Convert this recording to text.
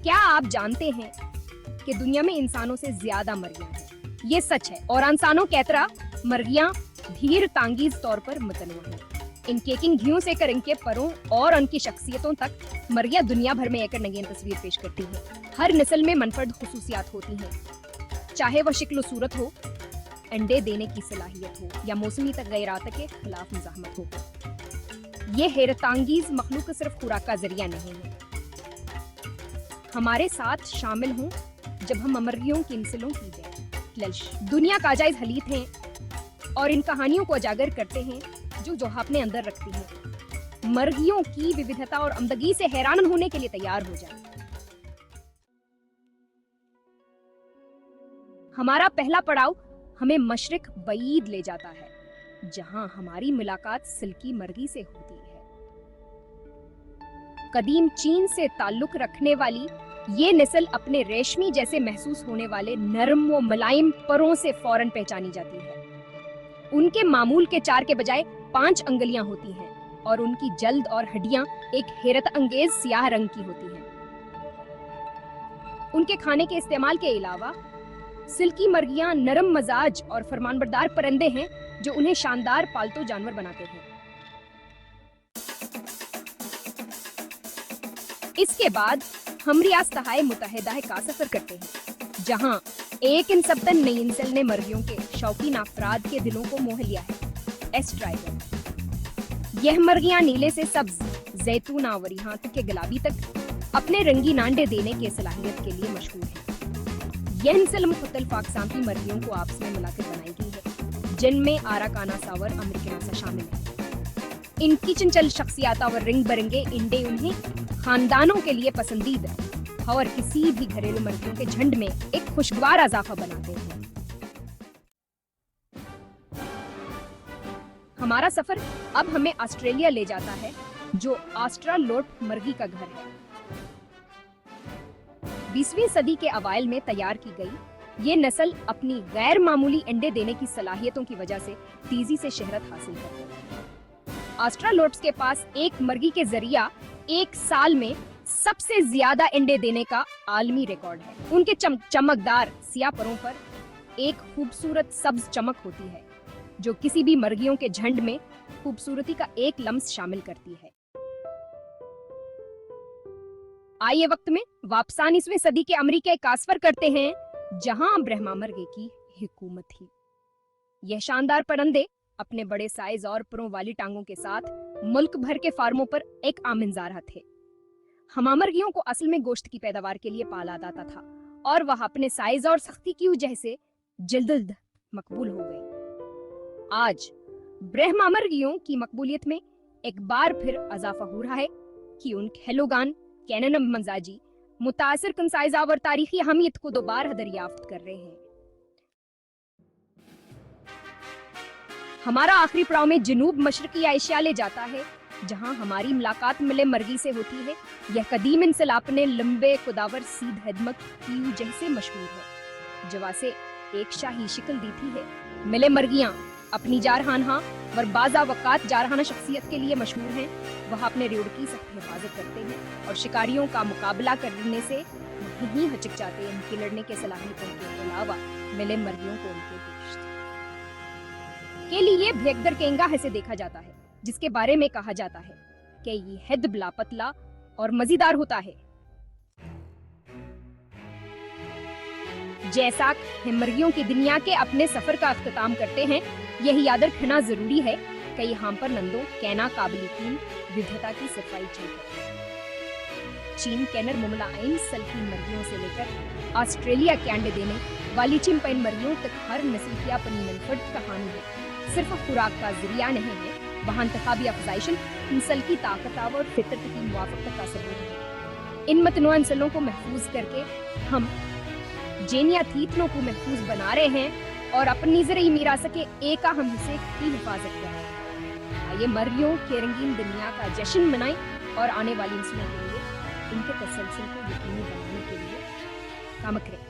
کیا آپ جانتے ہیں کہ دنیا میں انسانوں سے زیادہ مرغیاں ہیں؟ یہ سچ ہے اور انسانوں کی طرح مرغیاں بھی تانگیز طور پر متنوع ہیں۔ ان کے گھیوں سے کر ان کے پروں اور ان کی شخصیتوں تک مرغیاں دنیا بھر میں ایک نگین تصویر پیش کرتی ہیں۔ ہر نسل میں منفرد خصوصیات ہوتی ہیں، چاہے وہ شکل و صورت ہو، انڈے دینے کی صلاحیت ہو یا موسمی تغیرات کے خلاف مزاحمت ہو۔ یہ حیرت انگیز مخلوق صرف خوراک کا ذریعہ نہیں ہے۔ ہمارے ساتھ شامل ہوں جب ہم مرغیوں کی نسلوں کی للش دنیا کا عجائز حلیت ہیں اور ان کہانیوں کو اجاگر کرتے ہیں جو اپنے اندر رکھتی ہیں۔ مرغیوں کی وویدھتا اور عمدگی سے حیران ہونے کے لیے تیار ہو جائیں۔ ہمارا پہلا پڑاؤ ہمیں مشرق بعید لے جاتا ہے، جہاں ہماری ملاقات سلکی مرغی سے ہوتی ہے۔ قدیم چین سے تعلق رکھنے والی یہ نسل اپنے ریشمی جیسے محسوس ہونے والے نرم و ملائم پروں سے فوراً پہچانی جاتی ہے۔ ان کے معمول کے 4 کے بجائے 5 انگلیاں ہوتی ہیں اور ان کی جلد اور ہڈیاں ایک حیرت انگیز سیاہ رنگ کی ہوتی ہیں۔ ان کے کھانے کے استعمال کے علاوہ سلکی مرغیاں نرم مزاج اور فرمانبردار پرندے ہیں جو انہیں شاندار پالتو جانور بناتے ہیں۔ اس کے بعد ہم ریاستہائے متحدہ کا سفر کرتے ہیں، جہاں ایک انسبتن نئی نسل نے مرغیوں کے شوقین افراد کے دلوں کو موہ لیا ہے۔ ایس ٹرائبر یہ مرغیاں نیلے سے سبز، زیتون آوری ہاں تک کے گلابی تک اپنے رنگین انڈے دینے کی صلاحیت کے لیے مشہور ہے۔ یہ نسل مختلف اقسام کی مرغیوں کو آپس میں ملا کر بنائی گئی ہے، جن میں آراکانا ساور امریکناسا شامل ہے۔ ان کی چنچل شخصیات اور رنگ برنگے انڈے انہیں خاندانوں کے لیے پسندیدہ اور کسی بھی گھریلو مرغیوں کے جھنڈ میں ایک خوشگوار اضافہ بناتے ہیں۔ ہمارا سفر اب ہمیں آسٹریلیا لے جاتا ہے، جو آسٹرالوٹ مرغی کا گھر ہے۔ 20ویں صدی کے اوائل میں تیار کی گئی یہ نسل اپنی غیر معمولی انڈے دینے کی صلاحیتوں کی وجہ سے تیزی سے شہرت حاصل کرتی ہے۔ آسٹرالوٹس کے پاس ایک مرغی کے ذریعہ ایک سال میں سب سے زیادہ انڈے دینے کا عالمی ریکارڈ ہے۔ ان کے چمکدار سیاہ پروں پر ایک خوبصورت سبز چمک ہوتی ہے، جو کسی بھی مرغیوں کے جھنڈ میں خوبصورتی کا ایک لمس شامل کرتی ہے۔ آئیے وقت میں واپس 19ویں صدی کے امریکہ کا سفر کرتے ہیں، جہاں برہما مرغی کی حکومت تھی۔ یہ شاندار پرندے اپنے بڑے سائز اور پروں والی ٹانگوں کے ساتھ ملک بھر کے فارموں پر ایک عام منظر تھے۔ ہما مرغیوں کو اصل میں گوشت کی پیداوار کے لیے پالا جاتا تھا اور وہ اپنے سائز اور سختی کی وجہ سے جلد مقبول ہو گئی۔ آج برہما مرغیوں کی مقبولیت میں ایک بار پھر اضافہ ہو رہا ہے کہ ان کھیلوگان کینن مزاجی متاثر کن سائزہ اور تاریخی اہمیت کو دوبارہ دریافت کر رہے ہیں۔ ہمارا آخری پڑاؤ میں جنوب مشرقی ایشیا لے جاتا ہے، جہاں ہماری ملاقات ملے مرغی سے ہوتی ہے۔ یہ قدیم انسل اپنے لمبے قداور سیدھ ہدمت کی وجہ سے مشہور ہے، جو اسے ایک شاہی شکل دیتی ہے۔ ملے مرغیاں اپنی جارحانہ اور بعض اوقات جارحانہ شخصیت کے لیے مشہور ہیں۔ وہ اپنے ریوڑ کی سخت حفاظت کرتے ہیں اور شکاریوں کا مقابلہ کرنے سے نہیں ہچکچاتے۔ ان کی لڑنے کے صلاحیتوں کے علاوہ ملے مرغیوں کو ان کے گوشت کے لیے بھیگدر کینگا سے دیکھا جاتا ہے، جس کے بارے میں کہا جاتا ہے کہ یہ حد بلا پتلا اور مزیدار ہوتا ہے۔ جیسا کہ مرغیوں کی دنیا کے اپنے سفر کا اختتام کرتے ہیں، یہی یاد رکھنا ضروری ہے کہ یہاں پر نندوں کینا قابل یقین وودھتا کی صفائی چیز ہے۔ چین کینر مملائن سلکی مرغیوں سے لے کر آسٹریلیا کے انڈے دینے والی چمپین مرغیوں تک ہر نسل کی اپنی منفرد کہانی ہے۔ صرف خوراک کا ذریعہ نہیں ہے، وہاں انتخابی افزائش نسل کی طاقت اور فطرت کی موافقت کا ثبوت ہے۔ ان متنوع نسلوں کو محفوظ کر کے ہم جینیا تھیتنوں کو محفوظ بنا رہے ہیں اور اپنی زرعی میراث کے ایک اہم حصے کی حفاظت کر رہے ہیں۔ آئیے مرغیوں کے رنگین دنیا کا جشن منائیں اور آنے والی نسلوں کے لیے ان کے تسلسل کو یقینی بنانے کے لیے کام کریں۔